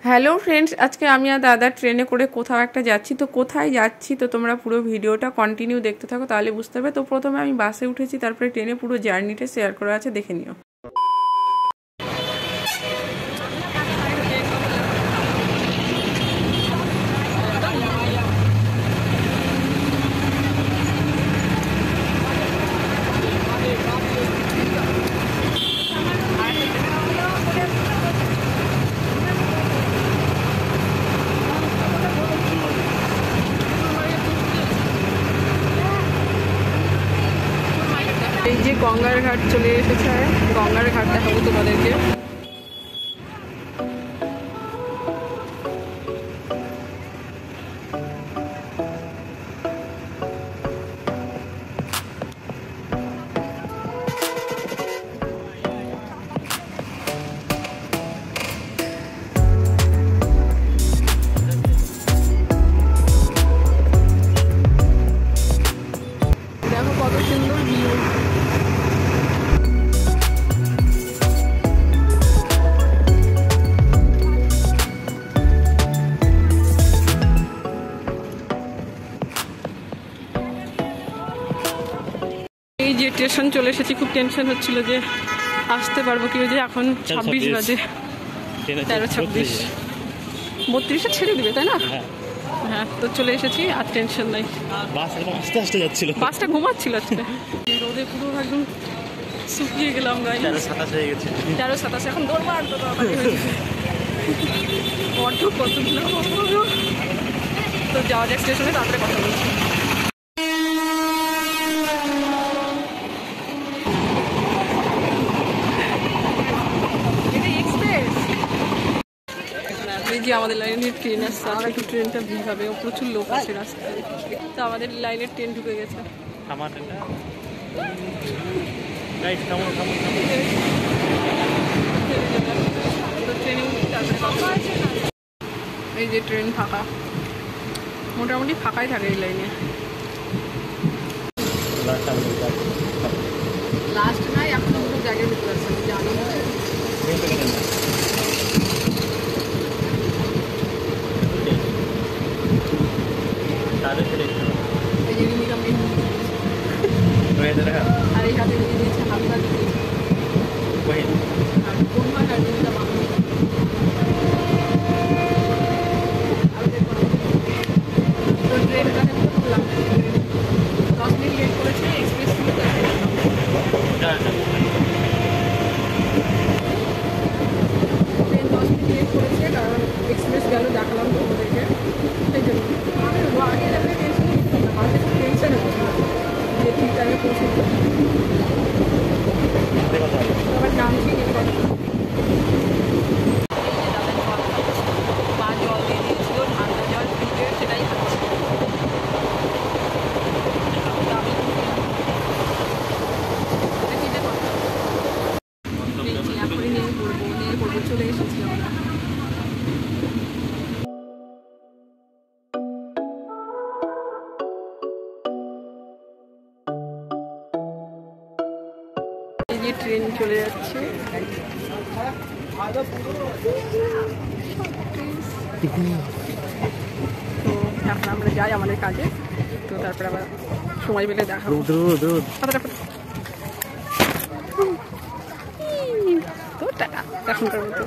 Hello friends, আজকে আমি আর দাদা ট্রেনে করে কোথাও একটা যাচ্ছি। তো কোথায় যাচ্ছি তো তোমরা পুরো ভিডিওটা কন্টিনিউ দেখতে থাকো, তাহলে বুঝতে পারবে। তো প্রথমে আমি বাসে উঠেছি, তারপরে ট্রেনে পুরো জার্নিটা শেয়ার করা আছে, দেখে নিও। এই যে গঙ্গার ঘাট চলে এসেছে, গঙ্গার ঘাট দেখাবো তোমাদেরকে। দেখো কত সুন্দর ভিউ। এই যে স্টেশন চলে এসেছি, খুব টেনশন হচ্ছিল যে আসতে পারবো কি, যে এখন 26 বাজে, 13:26, 32-এ ছেড়ে দিবে তাই না? হ্যাঁ, তো চলে এসেছি, আর টেনশন নাই। আস্তে আস্তে যাচ্ছিল, বাসটা ঘুমাচ্ছিল আজকে, রোদে পুরো একদম শুকিয়ে গেলাম। 13:27 হয়ে গেছে, 13:27, এখন দৌড় মার তো অটো কতগুলো। তো যাওয়া যাক স্টেশনে, তারপরে কথা বলছি। যে আমাদের লাইনের ট্রেন আসছে, আর একটু ট্রেনটা ভিড় হবে, প্রচুর লোক আছে রাস্তায়। তো আমাদের লাইনের ট্রেন ঢুকে গেছে। এই যে ট্রেন ফাঁকা, মোটামুটি ফাঁকাই থাকে এই লাইনে। লাস্ট নাই, এখন দুটো জায়গায় ঢুকে আছে, জানি না। আর এই হাতে দিয়ে দিয়েছে, হালকা দিয়েছে। তো ট্রেনটা করলাম 10 মিনিট লেট করেছে, এক্সপ্রেস ছিল। ট্রেন 10 মিনিট লেট করেছে, কারণ এক্সপ্রেস গেল, দেখালাম তোমাদেরকে। সেই জন্য আগে যাবে টেনশন নিচ্ছি না, মাঝে টেনশন হচ্ছে না যে ঠিক টাইমে পৌঁছে আবার নামছি। মা জল দিয়ে দিয়েছিল, ঠান্ডা জল ফ্রিজে, সেটাই খাচ্ছি। এখনই নিয়ে পড়বো, চলে এসেছি আমরা। এই যে ট্রেন চলে যাচ্ছে, তো এখন আমরা যাই আমাদের কাজে। তো তারপরে আবার সময় পেলে দেখা হবে। তো টাটা এখনকার মতো।